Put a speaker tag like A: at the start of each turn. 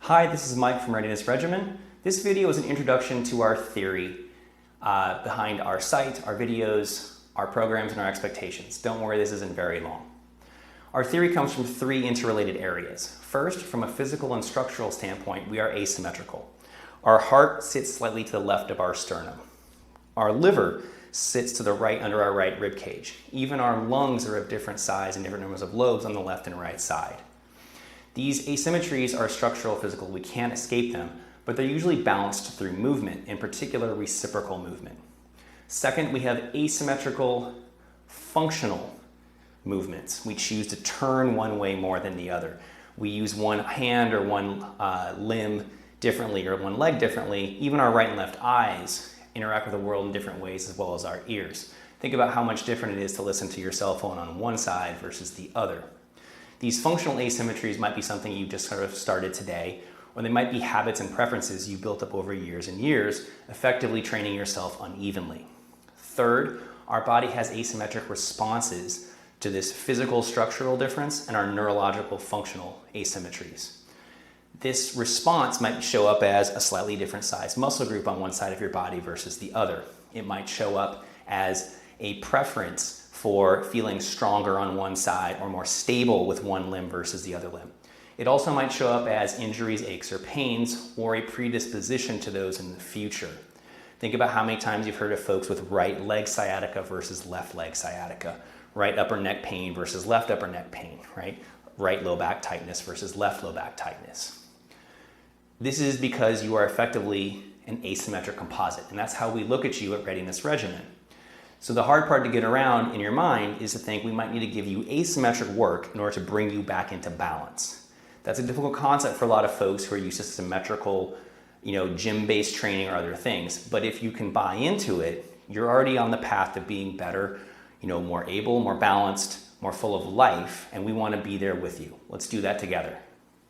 A: Hi, this is Mike from Readiness Regimen. This video is an introduction to our theory behind our site, our videos, our programs, and our expectations. Don't worry, this isn't very long. Our theory comes from three interrelated areas. First, from a physical and structural standpoint, we are asymmetrical. Our heart sits slightly to the left of our sternum. Our liver sits to the right under our right rib cage. Even our lungs are of different size and different numbers of lobes on the left and right side. These asymmetries are structural physical. We can't escape them, but they're usually balanced through movement, in particular reciprocal movement. Second, we have asymmetrical functional movements. We choose to turn one way more than the other. We use one hand or one limb differently or one leg differently. Even our right and left eyes interact with the world in different ways, as well as our ears. Think about how much different it is to listen to your cell phone on one side versus the other. These functional asymmetries might be something you just sort of started today, or they might be habits and preferences you built up over years and years, effectively training yourself unevenly. Third, our body has asymmetric responses to this physical structural difference and our neurological functional asymmetries. This response might show up as a slightly different size muscle group on one side of your body versus the other. It might show up as a preference for feeling stronger on one side or more stable with one limb versus the other limb. It also might show up as injuries, aches, or pains, or a predisposition to those in the future. Think about how many times you've heard of folks with right leg sciatica versus left leg sciatica, right upper neck pain versus left upper neck pain, right low back tightness versus left low back tightness. This is because you are effectively an asymmetric composite, and that's how we look at you at Readiness Regimen. So the hard part to get around in your mind is to think we might need to give you asymmetric work in order to bring you back into balance. That's a difficult concept for a lot of folks who are used to symmetrical, gym-based training or other things. But if you can buy into it, you're already on the path to being better, more able, more balanced, more full of life, and we want to be there with you. Let's do that together.